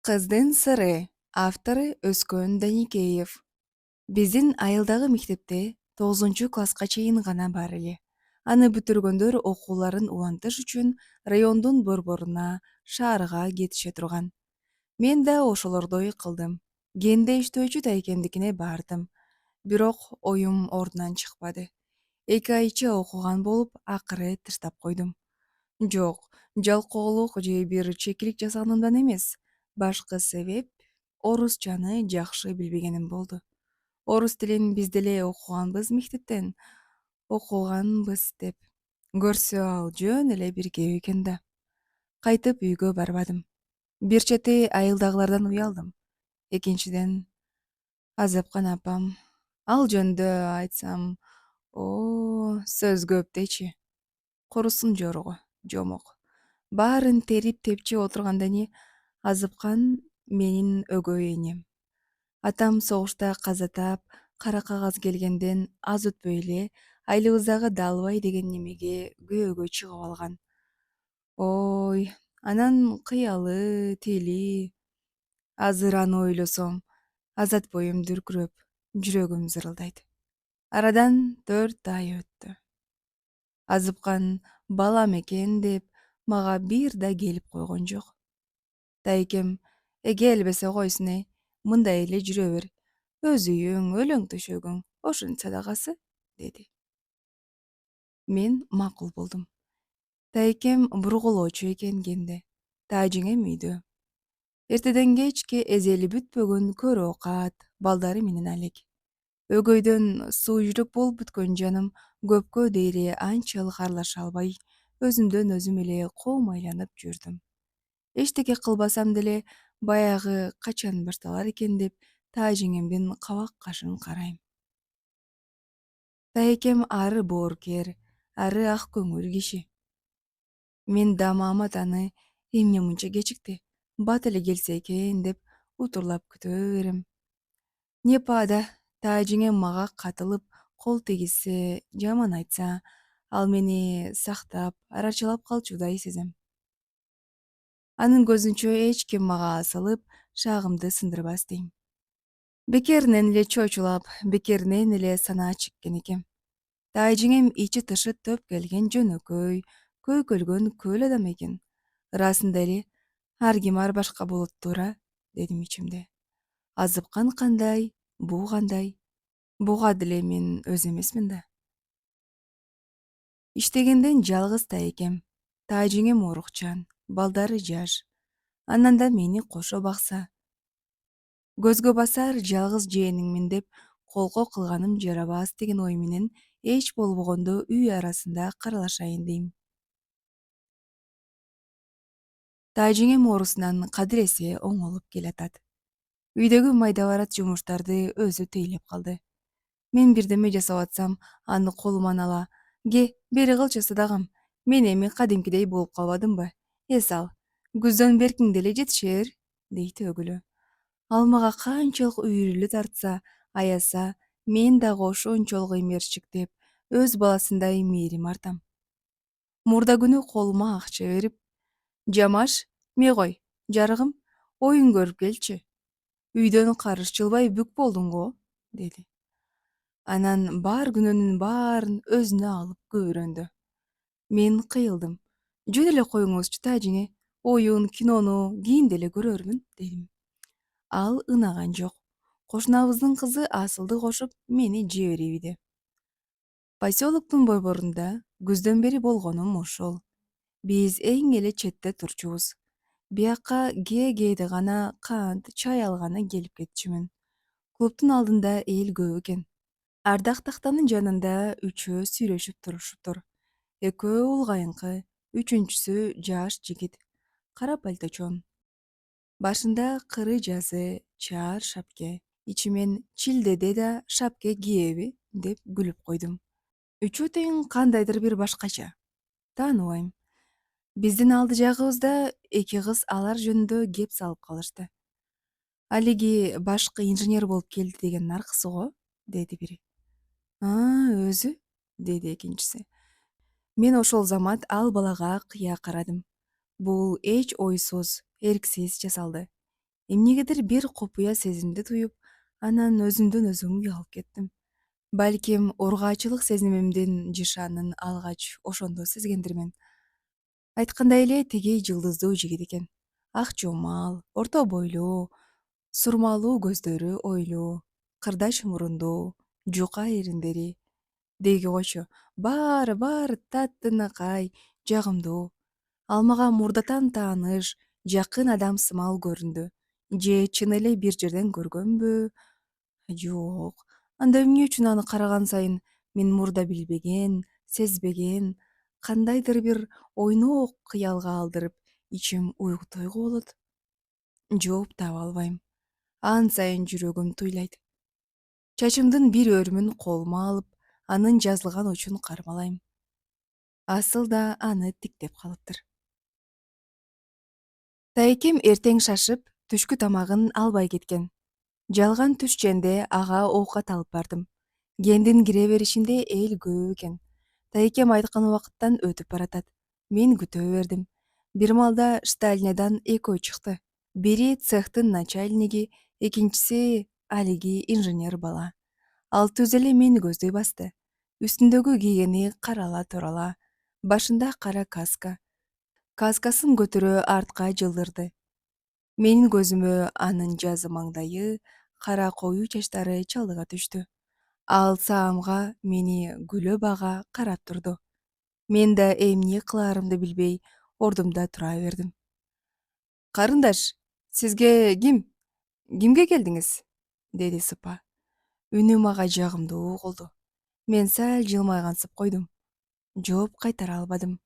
Кыздын сыры. Автору Өскөн Даникеев. Биздин айылдагы мектепте 9 класска чейин гана бар эле. Аны бүтүргөндөр окууларын улантыш үчүн райондун борборуна, шаарга кетише турган. Мен да ошолордой кылдым. Кенде иштөөчү тайкемдикине бардым. Бирок оюм ордунан чыкпады. 2 айча окуган болуп, акыры таштап койдум. Жок, жалкоолук же бир чекилик жасаганымдан эмес. Башкы себеп орусчаны жакшы билбегеним болду. Орус тилин биз деле окуганбыз мектептен. Окуганбыз деп. Көрсө ал жөн эле бир кеп экен да. Кайтып үйгө барбадым. Бир чети айылдагылардан уялдым. Экинчиден Азапкан апам. Ал жөнүндө айтсам, сөз көп дечи. Курусун жорго, жомок. Баарын терип тепчип отурганда эмне, Азапкан менин өгөй энем. Атам согушта каза таап, кара кагаз келгенден аз өтпөй эле айылыбыздагы Далбай деген немеге күйөөгө чыгып алган. Ой, анан кыялы, тили. Азыр аны ойлосом, азат боюм дүркүрөп, жүрөгүм зырылдайт. Арадан 4 ай өттү. Азыпкан балам экен деп мага бир да келип койгон жок. Тайкем, келбесе койсун мындай эле жүрө бер. Өз үйүң, өлөң төшөгүң, ошонун садагасы, деди. Мен макул болдум. Тайкем бургулоочу экен кенде. Таажиңем үйдө. Эртеден кечке эзели бүтпөгөн көрө окат, балдары менен алек. Өгөйдөн суу жүрөк болуп бүткөн жаным көпкө дейре анчалык аралаша албай, өзүмдөн өзүм эле коомайланып жүрдүм. Эчтеке кылбасам деле баягы качан башталар экен деп таажиңемдин кабак кашын карайм. Таекем ары боорукер, ары ак көңүл киши. Мен да Маамат аны эмне мынча кечикти, бат эле келсе экен деп утурлап күтө берем. Непада таажиңем мага катылып, кол тийгизсе, жаман айтса, ал мени сактап, арачылап калчудай сезем. Анын көзүнчө эч ким мага асылып, шаагымды сындырбас дейм. Бекеринен эле чочулап, бекеринен эле санаа чеккен экем. Таажиңем ичи тышы төп келген жөнөкөй, көйкөлгөн көл адам экен. Ырасында эле ар ким ар башка болот туура, дедим ичимде. Азыпкан кандай, буу кандай? Буга деле мен өз эмесмин да. Иштегенден жалгыз таекем. Таажиңем орукчан, балдары жаш. Анан да мени кошо бакса. Көзгө басар жалгыз жээниңмин деп колго кылганым жарабас деген ой менен эч болбогондо үй арасында каралашайын дейм. Таажиңем оорусунан кадыресе оңолуп келатат. Үйдөгү майда барат жумуштарды өзү тейлеп калды. Мен бирдеме жасап атсам, аны колуман ала, бери кылчы садагам. Мен эми кадимкидей болуп калбадымбы? Эс ал, күздөн беркиң деле жетишер, дейт өгүлө. Ал мага канчалык үйүрүлү тартса, аяса, мен дагы ошончолук эмерчиктеп, өз баласындай мээрим артам. Мурда күнү колума акча берип, Жамаш, мей жарыгым, оюн көрүп келчи. Үйдөн карыш жылбай бүк болдуң го, деди. Анан бар күнөөнүн баарын өзүнө алып күбөрөндү. Мен кыйылдым. Жөн эле коюңузчу таажиңе, оюн, кинону кийин деле көрөрмүн, дедим. Ал ынаган жок. Кошунабыздын кызы Асылды кошуп, мени жиберибиди. Поселоктун борборунда күздөн бери болгонум ошол. Биз эң эле четте турчубуз. Бияка кээде гана кант, чай алганы келип кетчүмүн. Клубдун алдында эл көп экен. Ардак тактанын жанында үчөө сүйлөшүп турушуптур. Экөө улгайыңкы, үчүнчүсү жаш жигит. Кара пальточон. Башында кыры жазы, чаар шапке. Ичимен чилдеде да шапке киеби деп күлүп койдум. Үчөө тең кандайдыр бир башкача. Тааныбайм. Биздин алды жагыбызда эки кыз алар жөнүндө кеп салып калышты. Алиги башкы инженер болуп келди деген наркысы го, деди бири. Өзү, деди экинчиси. Мен ошол замат ал балага кыя карадым. Бул эч ойсуз, эрксиз жасалды. эмнегедир бир купуя сезимди туюп, анан өзүмдөн өзүм уялып кеттим. Балким ургаачылык сезимимдин жышаанын алгач ошондо сезгендирмин. Айткандай эле тиги жылдыздуу жигит экен. Ак жумал, орто бойлуу, сурмалуу көздөрү ойлуу, кырдач мурундуу, жука ириндери. Деги койчу, баары таттынакай, жагымдуу. Ал мага мурдатан тааныш, жакын адам сымал көрүндү. Же чын эле бир жерден көргөнбү? Жок. Анда эмне үчүн аны караган сайын мен мурда билбеген, сезбеген, кандайдыр бир ойнок кыялга алдырып, ичим уйгу болот? Жооп таба албайм. Ан сайын жүрөгүм туйлайт. Чачымдын бир өрүмүн колума алып, анын жазылган учун кармалайм. Асыл да аны тиктеп калыптыр. Тайкем эртең шашып, түшкү тамагын албай кеткен. Жалган түш ченде ага оокат алып бардым. Кендин кире беришинде эл көп экен. Тайкем айткан убакыттан өтүп баратат. Мен күтө бердим. Бир малда штальнядан экөө чыкты. Бири цехтын начальниги, экинчиси алиги инженер бала. Ал түз эле мени көздөй басты. Үстүндөгү кийгени карала турала. Башында кара каска. Каскасын көтөрө артка жылдырды. Менин көзүмө анын жазы маңдайы, кара коюу чачтары чалдыга түштү. Ал саамга мени күлө бага карап турду. Мен да эмне кылаарымды билбей ордумда тура бердим. Карындаш, сизге кимге келдиңиз? Деди сыпа. Үнү мага жагымдуу угулду. Мен сәл жылмайгансып койдум. Жооп кайтара албадым.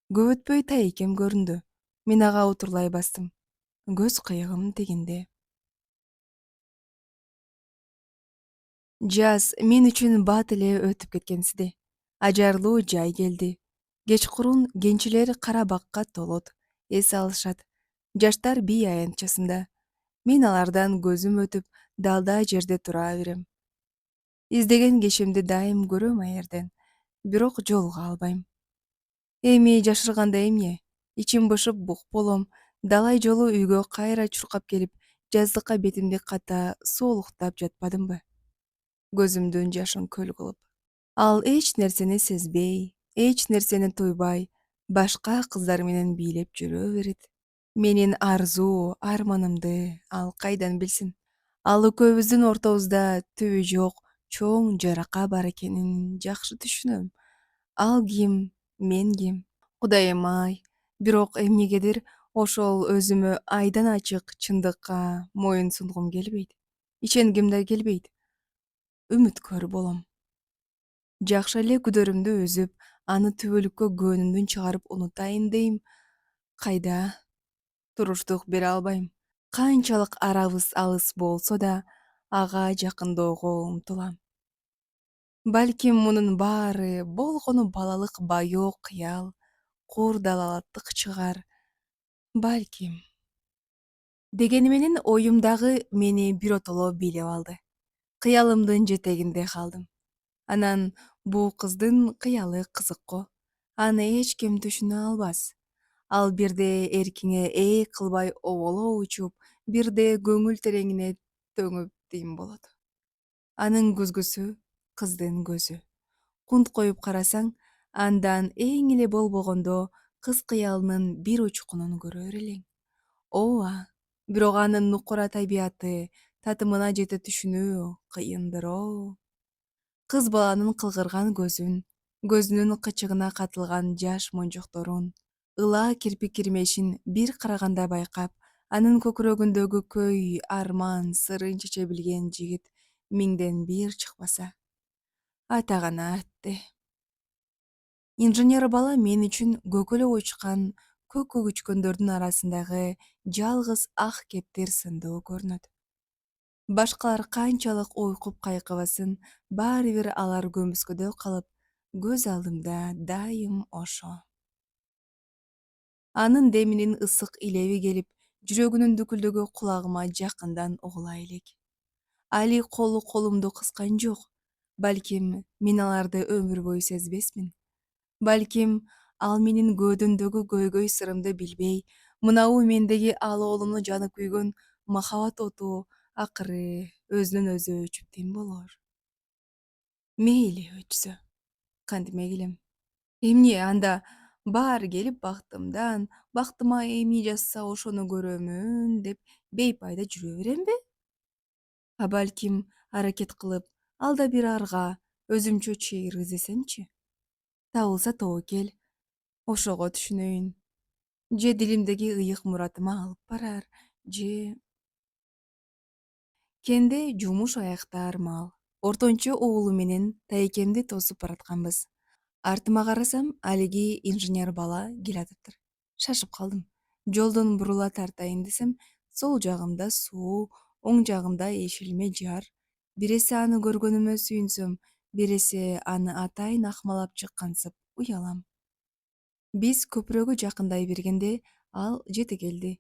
Көп өтпөй Тайкем көрүндү. Мен ага утурлай бастым. Көз кыйыгым тигинде. Жаз мен үчүн бат эле өтүп кеткенсиди. Ажарлуу жай келди. Кечкурун кенчилер кара бакка толот, эс алышат. Жаштар бий аянтчасында. Мен алардан көзүм өтүп, далда жерде тура берем. Издеген кишимди дайым көрөм аерден, бирок жолуга албайм. Эми жашырганда эмне? Ичим бышып бук болом. Далай жолу үйгө кайра чуркап келип, жаздыкка бетимди ката соолуктап жатпадымбы? Көзүмдүн жашын көл кылып. Ал эч нерсени сезбей, эч нерсени туйбай, башка кыздар менен бийлеп жүрө берет. Менин арзуу, арманымды ал кайдан билсин? Ал экөөбүздүн ортобузда түбү жок чоң жарака бар экенин жакшы түшүнөм. Ал ким, мен ким? Кудайым ай, бирок эмнегедир ошол өзүмө айдан ачык чындыкка моюн сунгум келбейт. Ишенгим да келбейт. Үмүткөр болом. Жакшы эле күдөрүмдү үзүп, аны түбөлүккө көңүмдүн чыгарып унутайын дейм. Кайда? Туруштук бере албайм. Канчалык арабыз алыс болсо да, ага жакындоого умтулам. Балким мунун баары болгону балалык баек кыял, курдалалаттык чыгар. Балким. Дегени менен оюмдагы мени биротоло бийлеп алды. Кыялымдын жетегинде калдым. Анан бул кыздын кыялы кызык го. Аны эч ким түшүнө албас. Ал бирде эркиңе ээ кылбай оболо учуп, бирде көңүл тереңине төңүп дем болот. Анын күзгүсү кыздын көзү. Кунт коюп карасаң, андан эң эле болбогондо кыз кыялынын бир учкунун көрөр элең. Ооба, бирок анын нукура табияты, татымына жете түшүнүү кыйындыр. Кыз баланын кылгырган көзүн, көзүнүн кычыгына катылган жаш монжокторун, ылаа кирпик кирмешин бир караганда байкап, анын көкүрөгүндөгү көй, арман, сырын чече билген жигит миңден бир чыкпаса. Ата гана атты. Инженер бала мен үчүн көкөлө учкан, көк көгүчкөндөрдүн арасындагы жалгыз ак кептер сындуу көрүнөт. Башкалар канчалык уйкуп кайкыбасын, баары бир алар көмүскөдө калып, көз алдымда дайым ошо. Анын деминин ысык илеби келип, жүрөгүнүн дүкүлдөгү кулагыма жакындан угула элек. Али колумду кыскан жок. Балким мен аларды өмүр бою сезбесмин. Балким ал менин көөдөмдөгү көйгөй сырымды билбей, мынабу мендеги алоолууну жанып күйгөн махабат оту акыры өзүнөн өзү өчүп тим болор. Мейли өчсө, кантиме келем. Эмне анда баары келип бактыма эмне жазса ошону көрөмүн деп бейпайда жүрө беремби? А балким аракет кылып, алда бир арга өзүмчө чейир издесемчи? Табылса тобокел, ошого түшүнөйүн. Же дилимдеги ыйык мұратыма алып барар, же кенде жумуш аяктаар маал. Ортончо уулу менен тайкемди тосуп баратканбыз. Артыма карасам, алиги инженер бала келатыптыр. Шашып калдым. Жолдон бурула тартайын десем, сол жагымда суу, оң жагымда эшелме жар. Биресе аны көргөнүмө сүйүнсөм, биресе аны атайын акмалап чыккансып уялам. Биз көпүрөгө жакындай бергенде ал жете келди.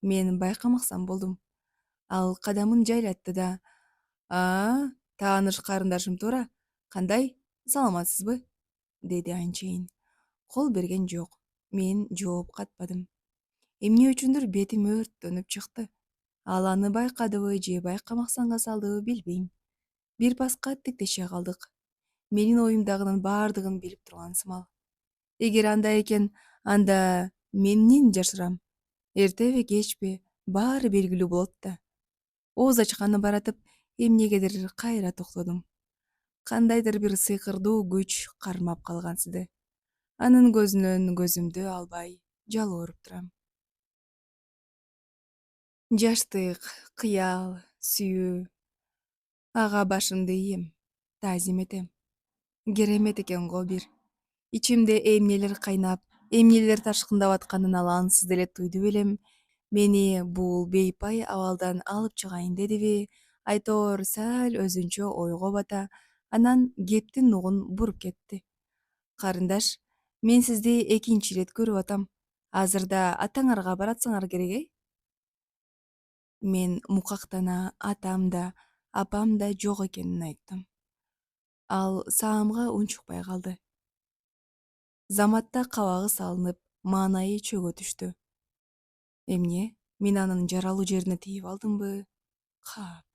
Мен байкамаксан болдум. Ал кадамын жайлатты да: Тааныш карындашым туура. Кандай, саламатсызбы?» деди анчейин. Кол берген жок. Мен жооп катпадым. Эмне үчүндүр бетим өрттөнүп чыкты. Ал аны байкадыбы же байкамаксанга салдыбы билбейм. Бир паска тиктеше калдык. Менин оюмдагынын баардыгын билип турган сымал. Эгер андай экен, анда мен эмнени жашырам? Эртеби, кечпи, баары белгилүү болот да. Ооз ачканы баратып, эмнегедир кайра токтодум. Кандайдыр бир сыйкырдуу күч кармап калгансыды. Анын көзүнөн көзүмдү албай жалбырап турам. Жаштык, кыял, сүйүү. Ага башымды ийем, таазим этем. Керемет экен го бир. Ичимде эмнелер кайнап, эмнелер ташкындап атканын ал ансыз деле туйду белем. Мени бул бейпай абалдан алып чыгайын дедиби, айтоор сәл өзүнчө ойго бата, анан кептин угун буруп кетти. Карындаш, мен сизди экинчи ирет көрүп атам. Азырда атаңарга баратсаңар керек, Мен мукактана атам да, апам да жок экенин айттым. Ал саамга унчукпай калды. Заматта кабагы салынып, маанайы чөгө түштү. Эмне? Мен анын жаралуу жерине тийип алдымбы? Кап.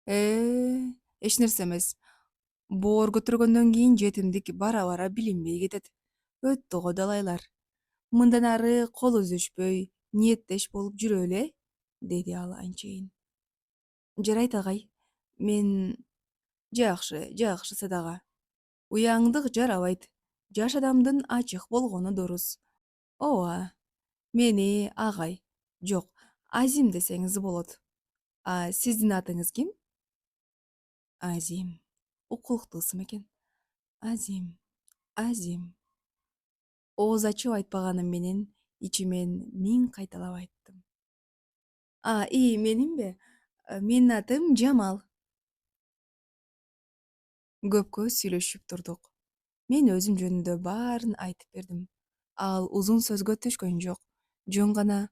Эч нерсе эмес. Боор көтөргөндөн кийин жетимдик бара-бара билинбей кетет. Өтө кодолойлар. Мындан ары кол үзүшпөй, ниеттеш болуп жүрөлү, деди ал анчейин. Жарайт агай. Мен жакшы, жакшы садага. Уяңдык жарабайт. Жаш адамдын ачык болгону дурус. Ооба. Мени агай. Жок, Азим десеңиз болот. А сиздин атыңыз ким? Азим. Укулуктуу ысым экен. Азим. Азим. Ооз ачып айтпаганым менен ичимен миң кайталап айттым. Менимби? Менин атым Жамал. Көпкө сүйлөшүп турдук. Мен өзүм жөнүндө баарын айтып бердим. Ал узун сөзгө түшкөн жок. Жөн гана: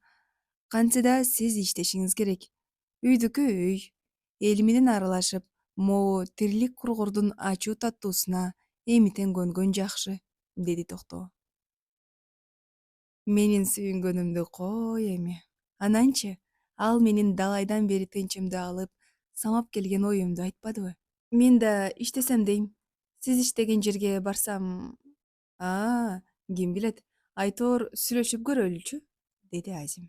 кантсе да сиз иштешиңиз керек. Үйдүкү үй. Эл менен аралашып, могу тирилик кургурдун ачуу таттуусуна эмитен көнгөн жакшы, деди токтоо. Менин сүйүнгөнүмдү кой эми. Ананчы, ал менин далайдан бери тынчымды алып, самап келген оюмду айтпадыбы? Мен да иштесем дейм. Сиз иштеген жерге барсам... Ким билет, айтоор сүйлөшүп көрөлүчү, деди Азим.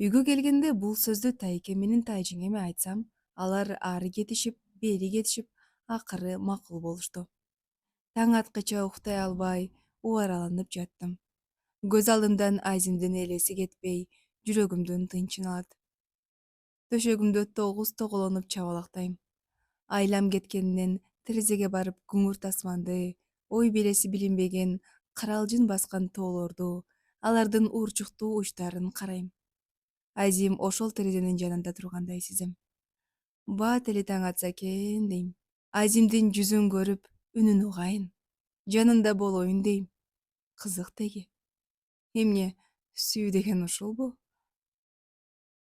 Үйгө келгенде бул сөздү Тайке менен Тайжеңеме айтсам, алар ары кетишип, бери кетишип, акыры макул болушту. Таң аткыча уктай албай, убараланып жаттым. Көз алдымдан Азимдин элеси кетпей, жүрөгүмдүн тынчын алат. Төшөгүмдө тогуз тоголонуп чабалактайм. Айлам кеткенинен терезеге барып күңүрт асманды, ой белеси билинбеген каралжын баскан тоолорду, алардын урчуктуу учтарын карайм. Азим ошол терезенин жанында тургандай сезем. Бат эле таң атса экен дейм. Азимдин жүзүн көрүп, үнүн угайын. Жанында болоюн дейм. Кызык теги. Эмне, сүйүү деген ушулбу?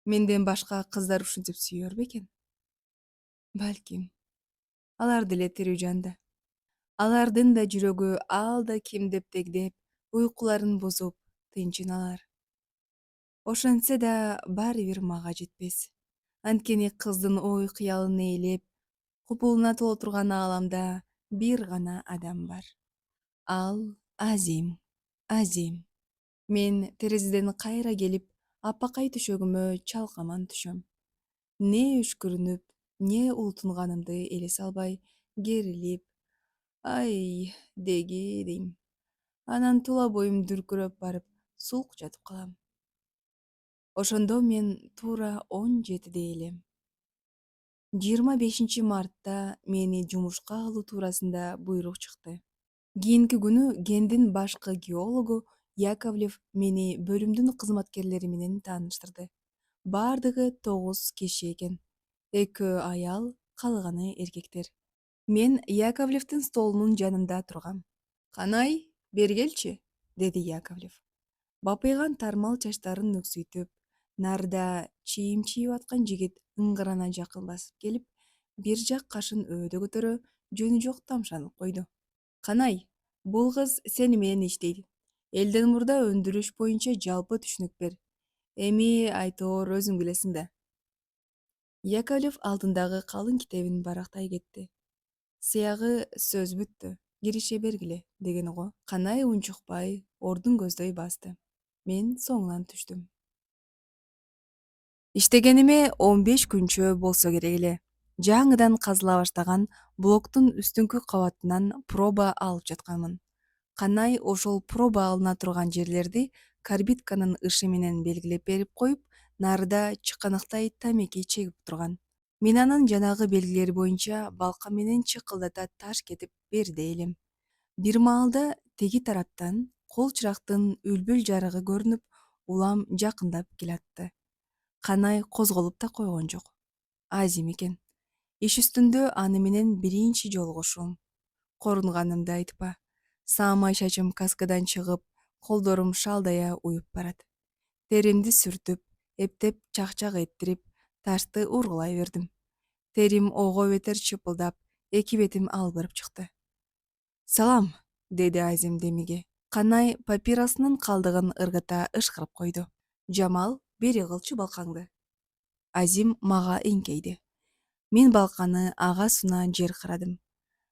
Менден башка кыздар ушинтип сүйөр бекен? Балким. Алар деле тирүү жанда. Алардын да жүрөгү ал да ким деп дегдеп, уйкуларын бузуп, тынчын алар. Ошентсе да баары бир мага жетпес. Анткени кыздын ой кыялын ээлеп, купулуна толо турган ааламда бир гана адам бар. Ал Азим. Азим. Мен терезеден кайра келип, аппакай төшөгүмө чалкаман түшөм. Не үшкүрүнүп, не улутунганымды элесе албай, керилип, ай деги дейм. Анан тула боюм дүркүрөп барып, сулк жатып калам. Ошондо мен туура 17 элем. 25 мартта мени жумушка алуу туурасында буйрук чыкты. Кийинки күнү кенттин башкы геологу Яковлев мени бөлүмдүн кызматкерлери менен тааныштырды. Бардыгы 9 киши экен. 2 аял, калганы эркектер. Мен Яковлевдин столунун жанында тургам. Канай, бери келчи, деди Яковлев. Бапыйган тармал чачтарын үксүйтүп, нарда чийим чийип аткан жигит ыңгырана жакын басып келип, бир жак кашын өөдө көтөрө, жөнү жок тамшанып койду. Канай, бул кыз сени менен иштейт. Элден мурда өндүрүш боюнча жалпы түшүнүк бер. Эми айтоор өзүң билесиң да. Яковлев алдындагы калың китебин барактай кетти. Сыягы сөз бүттү. Кирише бергиле, деген го. Канай унчукпай, ордун көздөй басты. Мен соңунан түштүм. Иштегениме 15 күнчө болсо керек эле. Жаңыдан казыла баштаган блоктун үстүңкү кабатынан проба алып жатканмын. Канай ошол проба алына турган жерлерди карбитканын ышы менен белгилеп берип коюп, нарда чыканактай тамеки чегип турган. Мен анын жанагы белгилери боюнча балкам менен чыкылдата таш кетип берде элем. Бир маалда теги тараптан кол чырактын үлбүл жарыгы көрүнүп, улам жакындап келатты. Канай козголуп да койгон жок. Азим экен. Иш үстүндө аны менен биринчи жолугушуум. Корунганымды айтпа. Саамай чачым каскадан чыгып, колдорум шалдая уюп барат. Теримди сүртүп, эптеп чакчак эттирип, ташты ургулай бердим. Терим ого бетер чыпылдап, эки бетим албырып чыкты. Салам, деди Азим демиге. Канай папиросунун калдыгын ыргыта ышкырып койду. Жамал, бери кылчы балкаңды. Азим мага эңкейди. Мен балканы ага сунаа жер карадым.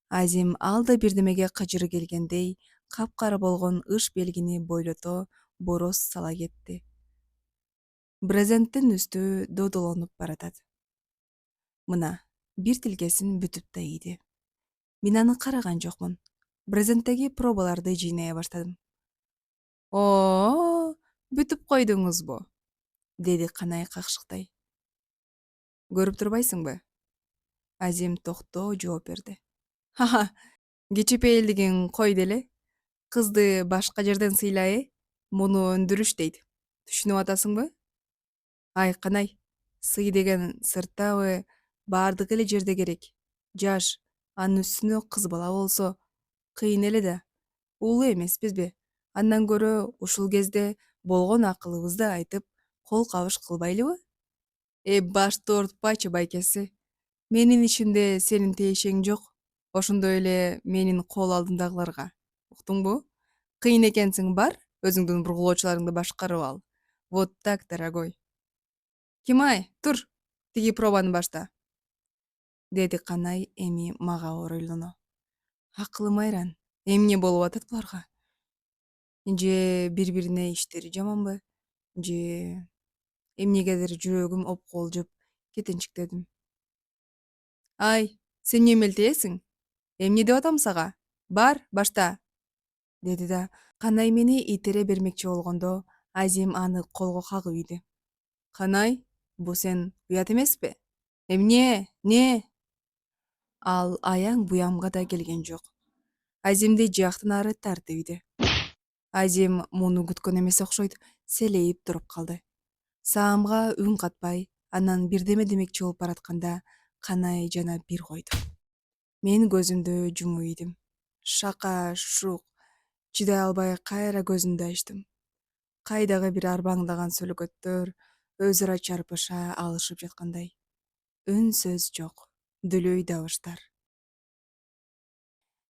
Азим ал да бирдемеге кыжыры келгендей, капкара болгон ыш белгини бойлото бороз сала кетти. Брезенттин үстү додолонуп баратат. Мына, бир тилкесин бүтүп да ийди. Мен аны караган жокмун. Брезенттеги пробаларды жыйнай баштадым. О, бүтүп койдуңузбу? Деди Канай какшыктай. Көрүп турбайсыңбы? Азим токтоо жооп берди. Ха-ха, кичипейилдигиң койду эле. Кызды башка жерден сыйла, муну өндүрүш дейт. Түшүнүп атасыңбы? Ай, Канай, сый деген сырттабы, баардык эле жерде керек. Жаш, анын үстүнө кыз бала болсо, кыйын эле да. Уулу эмеспизби? Андан көрө ушул кезде болгон акылыбызды айтып, кол кабыш кылбайлыбы? Башты оорутпачы, байкеси. Менин ишимде сенин тиешең жок. Ошондой эле менин кол алдымдагыларга. Уктуңбу? Кыйын экенсиң, бар, өзүңдүн бургулоочуларыңды башкарып ал. Вот так, дорогой. Кимай, тур, тиги пробаны башта, деди Канай эми мага оройлоно. Акылым айран. Эмне болуп атат буларга? Же бири-бирине иштери жаманбы? Же эмнегедир жүрөгүм опколжуп кетинчиктедим. Ай, сен эмне мелтеесиң? Эмне деп атам сага? Бар, башта, деди да Канай мени итере бермекчи болгондо, Азим аны колго кагып ийди. Канай, бул сен уят эмеспи? Эмне? Не? Ал аяң буямга да келген жок. Азимди жактан ары тартып ийди. Азим муну күткөн эмес окшойт, селейип туруп калды. Саамга үн катпай, анан бирдеме демекчи болуп баратканда, Канай жана бир койду. Мен көзүмдү жумуп ийдим. Шака, шук. Чыдай албай кайра көзүмдү ачтым. Кайдагы бир арбаңдаган сөлөкөттөр өз ара чарпыша алышып жаткандай. Үн сөз жок, дүлөй дабыштар.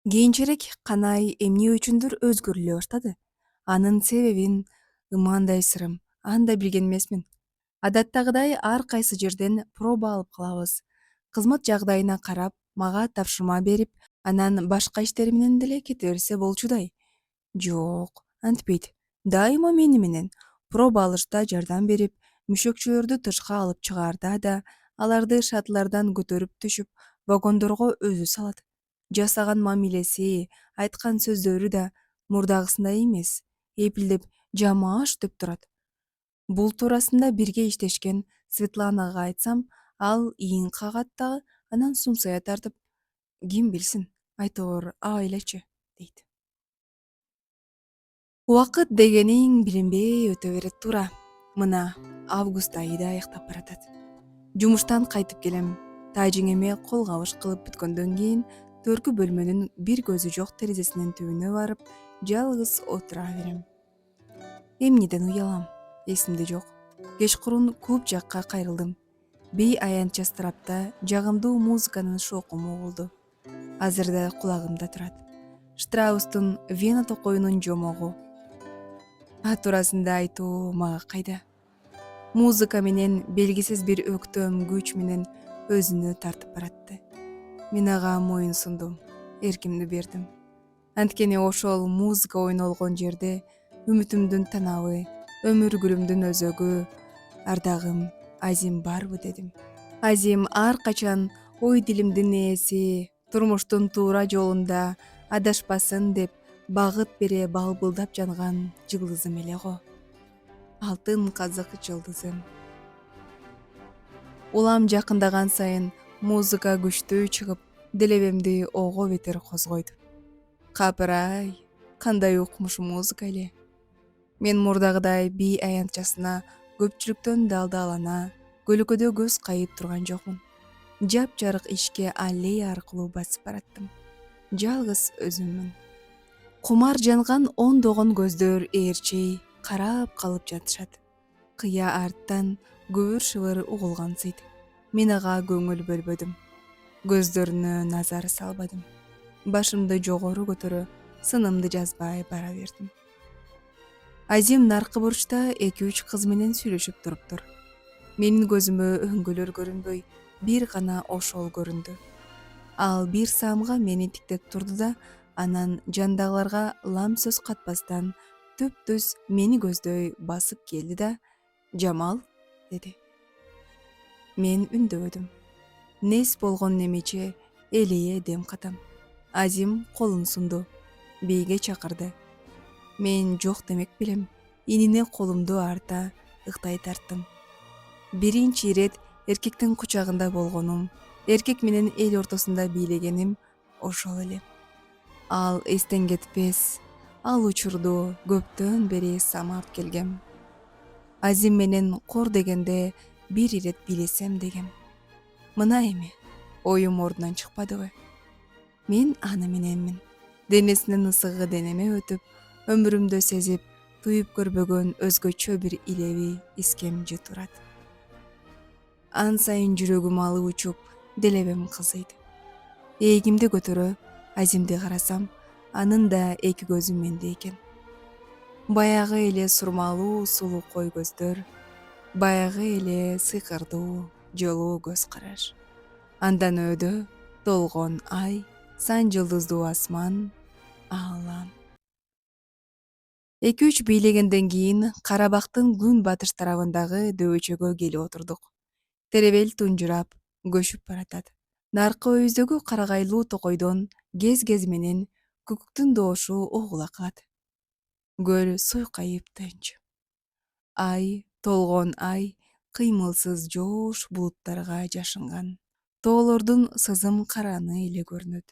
Кийинчерээк Канай эмне үчүндүр өзгөрүлө баштады. Анын себебин ымандай сырым Аны да билген эмесмин. Адаттагыдай ар кайсы жерден проба алып калабыз. Кызмат жагдайына карап, мага тапшырма берип, анан башка иштери менен деле кете берсе болчудай. Жок, антпейт. Дайыма мени менен проба алышта жардам берип, мүшөкчөлөрдү тышка алып чыгаарда да, аларды шаттлардан көтөрүп түшүп, вагондорго өзү салат. Жасаган мамилеси, айткан сөздөрү да мурдагысындай эмес. Эпилдеп жамааш деп турат. Бул туурасында бирге иштешкен Светланага айтсам, ал ийин кагат дагы, анан сумсая тартып, ким билсин, айтор аба элечи, дейт. Убакыт дегениң билинбей өтө берет туура. Мына август айы да аяктап баратат. Жумуштан кайтып келем. Тажиңеме кол кабыш кылып бүткөндөн кийин төркү бөлмөнүн бир көзү жок терезесинин түбүнө барып, жалгыз отура берем. Эмнеден уялам? Эсимде жок. Кечкурун клуб жакка кайрылдым. Бей аянтча страпта жагымдуу музыканын шокуму болду. Азыр да кулагымда турат. Штраустун Вена токоюнун жомогу. Туурасында айтуу мага кайда? Музыка менен белгисиз бир өктөм күч менен өзүнө тартып баратты. Мен ага моюн сундум, эркимди бердим. Анткени ошол музыка ойнолгон жерде үмүтүмдүн танабы, өмүр-гүлүмдүн өзөгү, ардагым Азим барбы дедим. Азим ар качан ой дилимдин ээси, турмуштун туура жолунда адашпасын деп багыт бере балбылдап жанган жылдызым эле го. Алтын казык жылдызым. Улам жакындаган сайын музыка күчтүү чыгып, делебемди ого бетер козгойт. Капырай, кандай укмуш музыка эле. Мен мурдагыдай бий аянтчасына көпчүлүктөн далдаалана, көлөкөдө көз кайып турган жокмун. Жапжарык ишке аллея аркылуу басып бараттым. Жалгыз өзүммүн. Кумар жанган ондогон көздөр ээрчей карап калып жатышат. Кыя арттан күбүр-шыбыр угулгансыйт. Мен ага көңүл бөлбөдүм. Көздөрүнө назар салбадым. Башымды жогору көтөрө, сынымды жазбай бара бердим. Азим наркы бурчта 2-3 кыз менен сүйлөшүп туруптур. Менин көзүмө өңгөлөр көрүнбөй, бир гана ошол көрүндү. Ал бир саамга мени тиктеп турду да, анан жандагыларга лам сөз катпастан түп-түз мени көздөй басып келди да, «Жамал», деди. Мен үндөбөдүм. Нес болгон немече элее дем катам. Азим колун сунду. Бийге чакырды. Мен жок демек белем. Инине колумду арта, ыктай тарттым. Биринчи ирет эркектин кучагында болгонум, эркек менен эл ортосунда бийлегеним ошол эле. Ал эстен кетпес, ал учурду көптөн бери самап келгем. Азим менен кор дегенде бир ирет бийлесем дегем. Мына эми оюм ордунан чыкпадыбы? Мен аны мененмин. Денесинин ысыгы денеме өтүп, өмүрүмдө сезип, туюп көрбөгөн өзгөчө бир илеби искем жытырат. Ан сайын жүрөгүм алып учуп, делебем кызыйт. Эгимди көтөрө, Азимди карасам, анын да эки көзү менде экен. Баягы эле сурмалуу сулуу кой көздөр, баягы эле сыйкырдуу, жылуу көз караш. Андан өйдө толгон ай, сан жылдыздуу асман, аалам. 2-3 бийлегенден кийин Карабактын күн батыш тарабындагы дөбөчөгө келип отурдук. Теребел тунжурап, көшүп баратат. Наркы өйүздөгү карагайлуу токойдон кез менен күкүктүн доошу угула калат. Көл суйкайып тынч. Ай, толгон ай, кыймылсыз жоош булуттарга жашынган. Тоолордун сызым караны эле көрүнөт.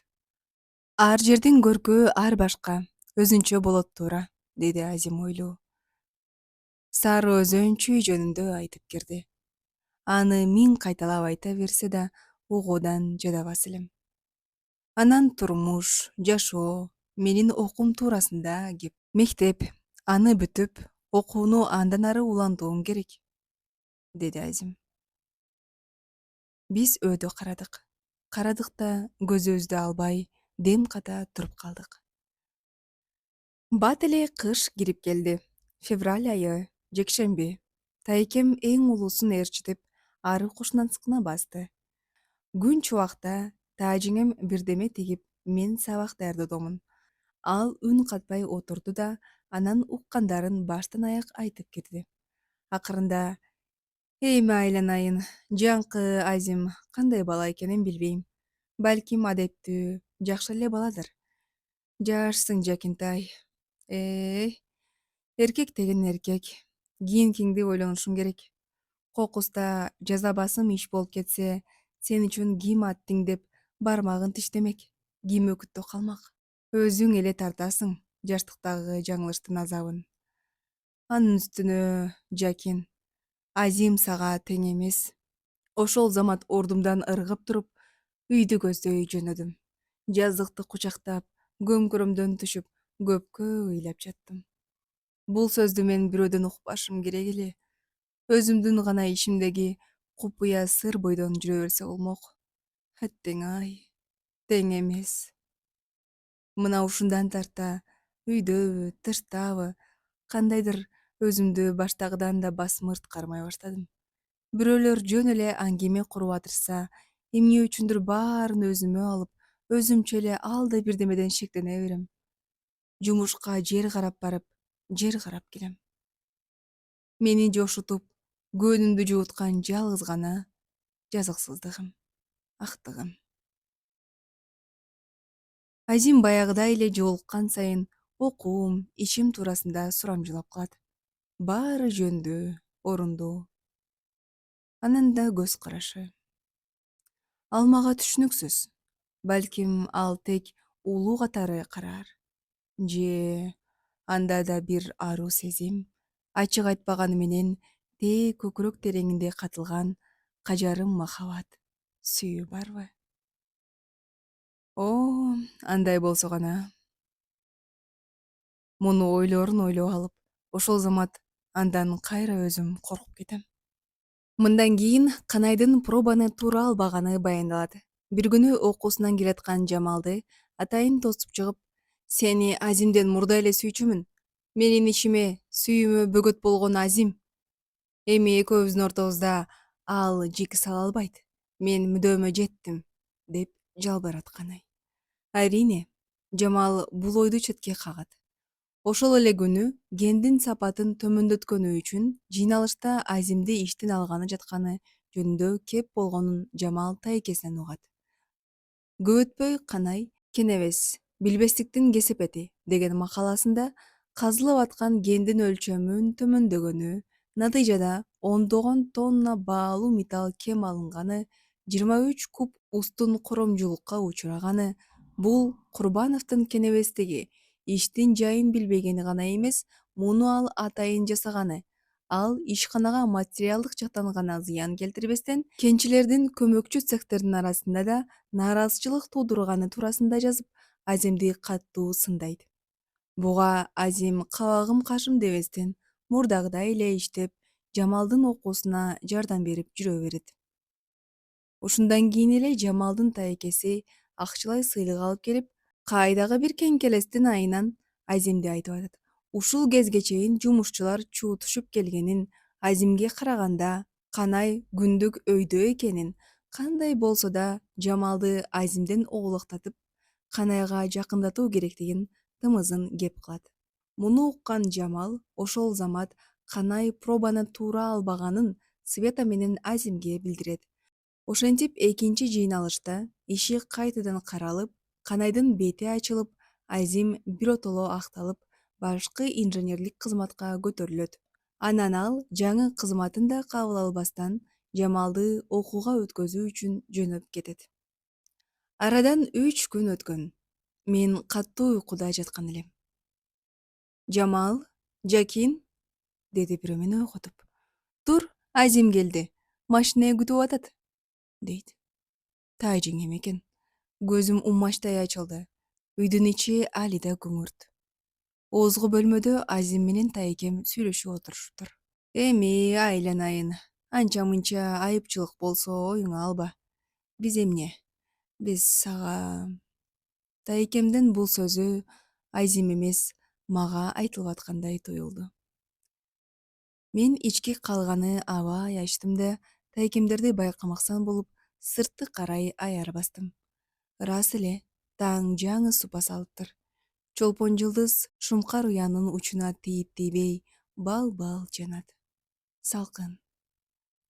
Ар жердин көркү ар башка, өзүнчө болот туура, деди Азим ойлуу. Сары өзөн чүй жөнүндө айтып кирди. Аны миң кайталап айта берсе да, угуудан жадабас элем. Анан турмуш, жашоо, менин окуум туурасында кеп. Мектеп, аны бүтүп, окууну андан ары улантуум керек, деди Азим. Биз өйдө карадык. Карадык да көзүбүздү албай, дем ката туруп калдык. Бат эле кыш кирип келди. Февраль айы. Жекшемби. Тайкем эң улуусун ээрчитип, ары кушнансыкына басты. Күн чубакта таажиңем бирдеме тигип, мен сабак даярдодомун. Ал үн катпай отурду да, анан уккандарын баштан аяк айтып кирди. Акырында: «Эми айланайын, жаңкы Азим кандай бала экенин билбейм. Балким адептүү, жакшы эле баладыр. Жашсың Жакинтай. Эркек деген эркек. Кийинкиңди ойлонушуң керек. Кокуста жаза басым иш болуп кетсе, сен үчүн ким аттиң деп бармагын тиштемек, ким өкүттө калмак. Өзүң эле тартасың жаштыктагы жаңылыштын азабын. Анын үстүнө, Жакин, Азим сага тең эмес. Ошол замат ордумдан ыргып туруп, үйдү көздөй жөнөдүм. Жазыкты кучактап, көмкөрөмдөн түшүп, көпкө ыйлап жаттым. Бул сөздү мен бирөөдөн укпашым керек эле. Өзүмдүн гана ичимдеги купуя сыр бойдон жүрө берсе болмок. Аттең ай, тең эмес. Мына ушундан тарта үйдөбү, тыштабы, кандайдыр өзүмдү баштагыдан да басмырт кармай баштадым. Бирөөлөр жөн эле аңгеме куруп атышса, эмне үчүндүр баарын өзүмө алып, өзүмчө эле ал да бирдемеден шектене берем. Жумушка жер карап барып, жер карап келем. Мени жошутуп, көөнүмдү жууткан жалгыз гана жазыксыздыгым, актыгым. Азим баягыдай эле жолуккан сайын окуум, ишим туурасында сурамжылап калат. Баары жөндүү, орундуу. Анын да көз карашы. Ал мага түшүнүксүз. Балким ал тек улуу катары караар. Же анда да бир аруу сезим, ачык айтпаганы менен тээ көкүрөк тереңинде катылган кажарым махабат, сүйүү барбы? О, андай болсо гана. Муну ойлорун ойлоп алып, ошол замат андан кайра өзүм коркуп кетем. Мындан кийин Канайдын пробаны туура албаганы баяндалат. Бир күнү окуусунан келаткан Жамалды атайын тосуп чыгып: «Сени Азимден мурда эле сүйчүмүн. Менин ишиме, сүйүүмө бөгөт болгон Азим. Эми экөөбүздүн ортобузда ал жеке сала албайт. Мен мүдөөмө жеттим», деп жалбырат Канай. Арийне, Жамал бул ойду четке кагат. Ошол эле күнү гендин сапатын төмөндөткөнү үчүн жыйналышта Азимди иштен алганы жатканы жөнүндө кеп болгонун Жамал тайкесинен угат. Көп өтпөй Канай «Кенебес, билбестиктин кесепети» деген макаласында казылып аткан гендин өлчөмүн төмөндөгөнү, натыйжада ондогон тонна баалуу металл кем алынганы, 23 куб устун коромжулукка учураганы, бул Курбановдун Кенебестеги иштин жайын билбегени гана эмес, муну ал атайын жасаганы. Ал ишканага материалдык жактан гана зыян келтирбестен, кенчилердин көмөкчү цехтердин арасында да нааразычылык туудурганы туурасында жазып, Азимди катуу сындайт. Буга Азим кабагым кашым дебестен, мурдагыдай эле иштеп, Жамалдын окуусуна жардам берип жүрө берет. Ушундан кийин эле Жамалдын тайкеси акчалай сыйлык алып келип, кайдагы бир кеңкелестин айынан Азимди айтып атат. Ушул кезге чейин жумушчулар чуу келгенин, Азимге караганда Канай күндүк өйдө экенин, кандай болсо да Жамалды Азимден оолактатып, Канайга жакындатуу керектигин тымызын кеп кылат. Муну уккан Жамал ошол замат Канай пробаны туура албаганын Света менен Азимге билдирет. Ошентип экинчи жыйналышта иши кайтадан каралып, Канайдын бети ачылып, Азим биротоло акталып, башкы инженерлик кызматка көтөрүлөт. Анан ал жаңы кызматын да кабыл албастан, Жамалды окууга өткөзүү үчүн жөнөп кетет. Арадан 3 күн өткөн. Мен катуу уйкуда жаткан элем. «Жамал, Жакин», деди бирөө мени ойготуп. «Тур, Азим келди. Машине күтүп атат», дейт. Таажиңем экен. Көзүм уммачтай ачылды. Үйдүн ичи али да күңүрт. Озгу бөлмөдө Азим менен тайкем сүйлөшүп отуруштур. «Эми айланайын. Анча мынча айыпчылык болсо оюңа алба. Биз эмне? Биз сага...» Тайкемдин бул сөзү Азим эмес, мага айтылып аткандай туюлду. Мен ички калганы аябай ачтым да тайкемдерди байкамаксан болуп сыртты карай аяр бастым. Ырас эле, таң жаңы супа салыптыр. Чолпон жылдыз шумкар уянын учуна тийип тийбей бал жанат. Салкын.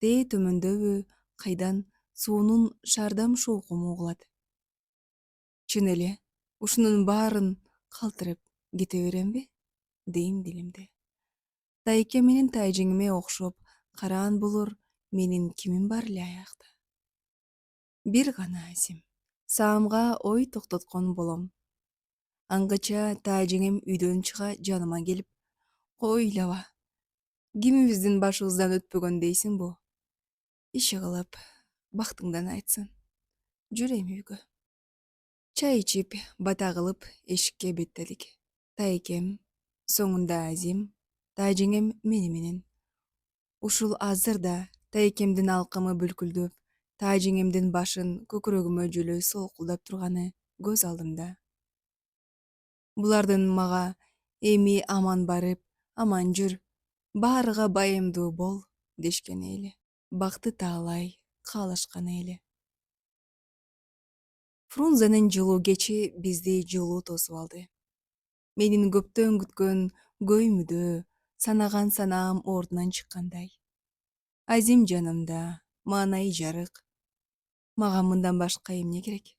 Тээ төмөндөбү кайдан суунун шардам шоукуму угулат. Чын эле, ушунун баарын калтырып кете беремби? Дейм дилимде. Тайке менен тайжеңиме окшоп, караан болор менин кимим бар эле аякта. Бир гана азим. Саамга ой токтоткон болом. Аңгыча тайжеңим үйдөн чыга жаныма келип, ойлоба, кимибиздин башыбыздан өтпөгөн дейсиң бу? Иши кылып, бактыңдан айтсын. Жүрөм үйгө. Чай ичип, бата кылып эшикке беттедик. Тайкем, соңунда азим, тайжеңем мени менен. Ушул азырда тайкемдин алкымы бүлкүлдөп, тайжеңемдин башын көкүрөгүмө жөлөй солкулдап турганы көз алдымда. Булардын мага эми аман барып, аман жүр, баарыга байымдуу бол дешкени эле. Бакты таалай каалашканы эле. Фрунзенин жылуу кечи бизди жылуу тосуп алды. Менин көптөн күткөн көймүдө санаган санаам ордунан чыккандай. Азим жанымда, маанайы жарык. Мага мындан башка эмне керек?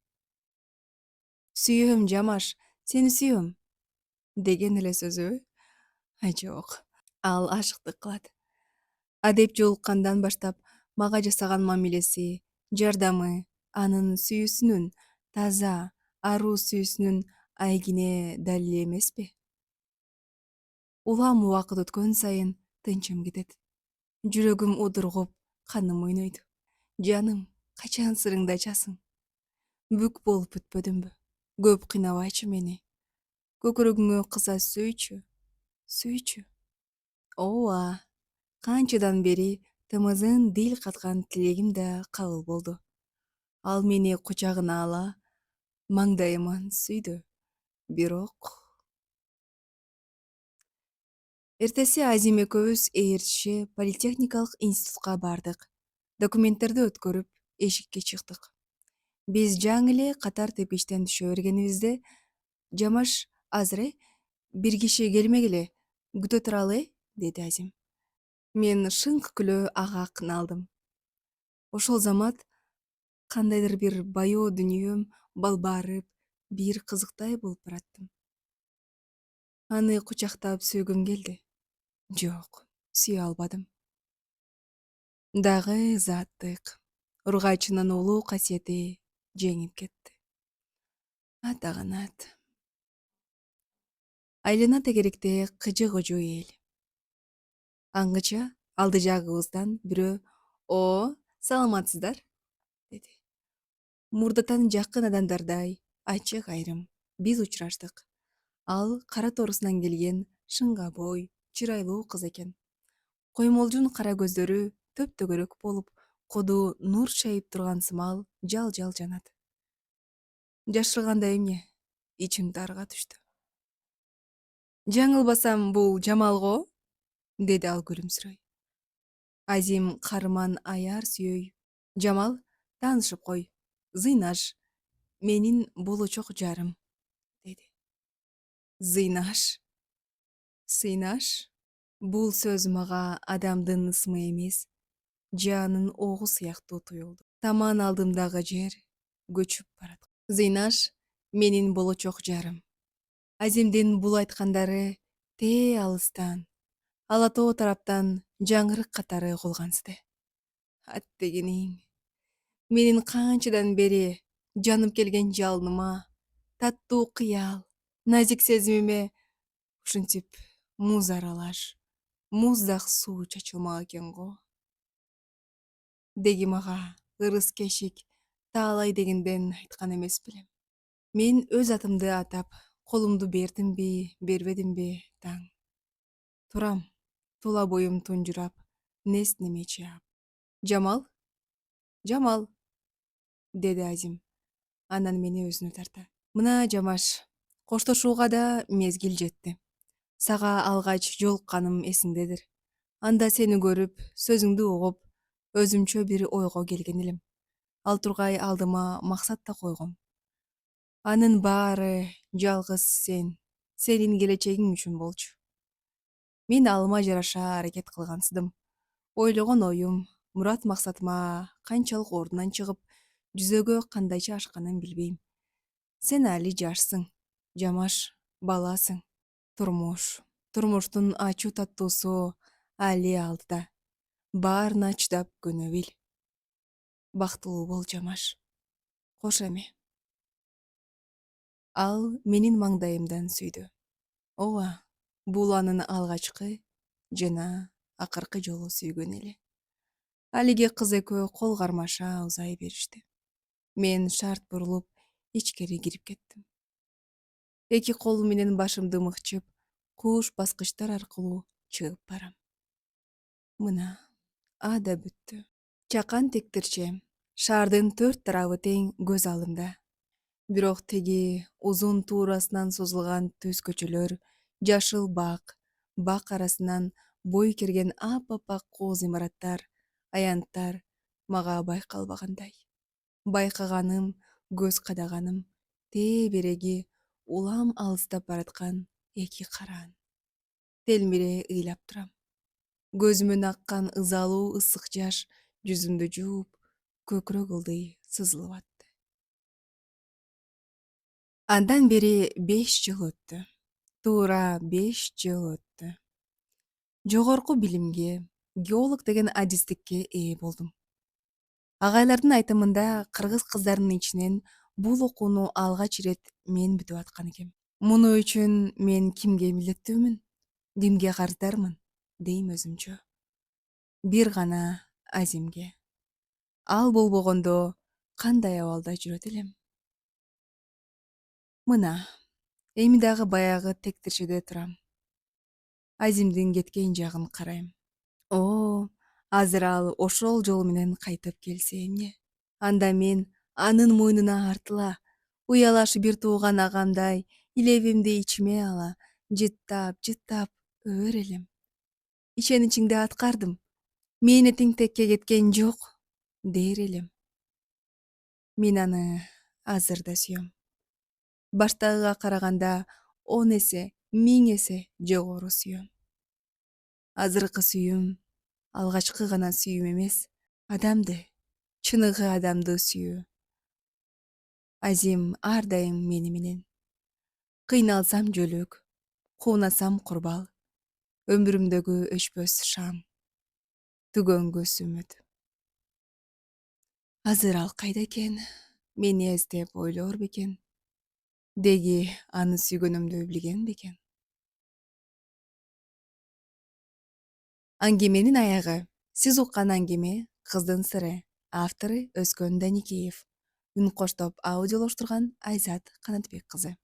Сүйөм, Жамаш, сени сүйөм деген эле сөзүбү? Жок. Ал ашыктык кылат. Адеп жолуккандан баштап мага жасаган мамилеси, жардамы анын сүйүүсүнүн, таза, аруу сүйүүсүнүн айгине далили эмеспи? Улам убакыт өткөн сайын тынчым кетет. Жүрөгүм удургуп, каным ойнойт. Жаным, качан сырыңды ачасың? Бүк болуп бүтпөдүмбү? Көп кыйнабайчы мени. Көкүрөгүңө кыса сүйчү, сүйчү. Ооба, канчадан бери тымызын дил каткан тилегим да кабыл болду. Ал мени кучагына ала, маңдайыман сүйдү. Бирок эртеси Азим экөөбүз ээрчиши политехникалык институтка бардык. Документтерди өткөрүп, эшикке чыктык. Биз жаңы эле катар тепкичтен түшө бергенибизде Жамаш азыр бир киши келмегиле, күтө туралы деди Азим. Мен шыңк күлөө ага кыналдым. Ошол замат кандайдыр бир баяоо дүнүйөм балбарып, бир кызыктай болуп бараттым. Аны кучактап сүйгүм келди. Жок, сүйө албадым. Дагы заттык, ургачынын улуу касиети жеңип кетти. Атаганат. Айлана тегеректе кыжы кожо эл. Аңгыча алды жагыбыздан бирөө «О, саламатсыздар» деди. Мурдатан жакын адамдардай ачык айрым биз учураштык. Ал кара тоорусунан келген шыңга бой, чырайлуу кыз экен. Коймолжун кара көздөрү төп-төгөрөк болуп, коду нур чайып турган сымал жал жанат. Жашырганда эмне? Ичим дарга түштү. Жаңылбасам бул Жамал го? Деди ал күлүмсүрөй. Азим карман аяр сүйөй. Жамал, таанышып кой. Зыйнаш, менин болочок жарым, деди. Зыйнаш? Сыйнаш? Бул сөз мага адамдын ысымы эмес, жаанын огу сыяктуу туюлду. Таман алдымдагы жер көчүп барат. Зыйнаш, менин болочок жарым. Азимдин бул айткандары тээ алыстан, ала тоо тараптан жаңырык катары угулгансыды. Аттегенин, менин канчадан бери жанып келген жалыныма, таттуу кыял, назик сезимиме ушинтип муз аралаш, муздак суу чачылмак экен го. Деги мага ырыс кешик таалай дегенден айткан эмес белем. Мен өз атымды атап, колумду бердимби, бербедимби таң. Турам, тула боюм тунжурап, нест неме чаап. Жамал? Жамал, деди Азим, анан мени өзүнө тарта. Мына Жамаш, коштошууга да мезгил жетти. Сага алгач жолукканым эсиңдедир. Анда сени көрүп, сөзүңдү угуп, өзүмчө бир ойго келген элем. Ал тургай алдыма максат да койгом. Анын баары жалгыз сенин келечегиң үчүн болчу. Мен алыма жараша аракет кылгансыдым. Ойлогон оюм, мурат максатыма канчалык ордунан чыгып, жүзөгө кандайча ашканын билбейм. Сен али жашсың, жамаш баласың. Турмуштун ачуу таттуусу али алдыда. Баарына чыдап көнө бил. Бактылуу бол, жамаш. Кош эме. Ал менин маңдайымдан сүйдү. Ооба, бул анын алгачкы жана акыркы жолу сүйгөнү эле. Алиге кыз экөө кол кармаша узай беришти. Мен шарт бурулуп, ичкери кирип кеттим. Эки колум менен башымды мыкчып, кууш баскычтар аркылуу чыгып барам. Мына, да бүттү. Чакан тектирче. Шаардын 4 тарабы тең көз алдымда. Бирок тиги узун туурасынан созулган түз көчөлөр, жашыл бак арасынан бой керген апапак кооз имараттар, аянттар мага байкалбагандай. Байкаганым, көз кадаганым тээ береги улам алыстап бараткан эки караан. Телмире ыйлап турам. Көзүмөн аккан ызалуу ысык жаш жүзүмдү жууп, көкүрөк ылдый сызылып атты. Андан бери 5 жыл өттү. Туура 5 жыл өттү. Жогорку билимге, геолог деген адистикке ээ болдум. Агайлардын айтымында кыргыз кыздарынын ичинен бул окууну алгач ирет мен бүтүп аткан экем. Муну үчүн мен кимге милдеттүүмүн, кимге карыздармын, дейм өзүмчө. Бир гана Азимге. Ал болбогондо кандай абалда жүрөт элем? Мына, эми дагы баягы тектирчеде турам. Азимдин кеткен жагын карайм. Азыр ал ошол жол менен кайтып келсе эмне? Анда мен анын мойнуна артыла, уялашы бир тууган агамдай илебимди ичиме ала, жыттап өр элем. Ишеничиңди аткардым. Мээнетиң текке кеткен жок, дер элем. Мен аны азыр да сүйөм. Баштагыга караганда 10 эсе, 1000 эсе жогору сүйөм. Азыркы сүйүүм алгачкы гана сүйүүм эмес, адамды, чыныгы адамды сүйүү. Азим ар дайым мени менен. Кыйналсам жөлөк, куунасам курбал, өмүрүмдөгү өчпөс шам, түгөнгөс үмүт. Азыр ал кайда экен? Мени эстеп ойлор бекен? Деги аны сүйгөнүмдү билген бекен? Аңгеменин аягы. Сиз уккан аңгеме «Кыздын сыры». Автору Өзкөн Даникеев. Үн коштоп аудиолоштурган Айзат Канатбек кызы.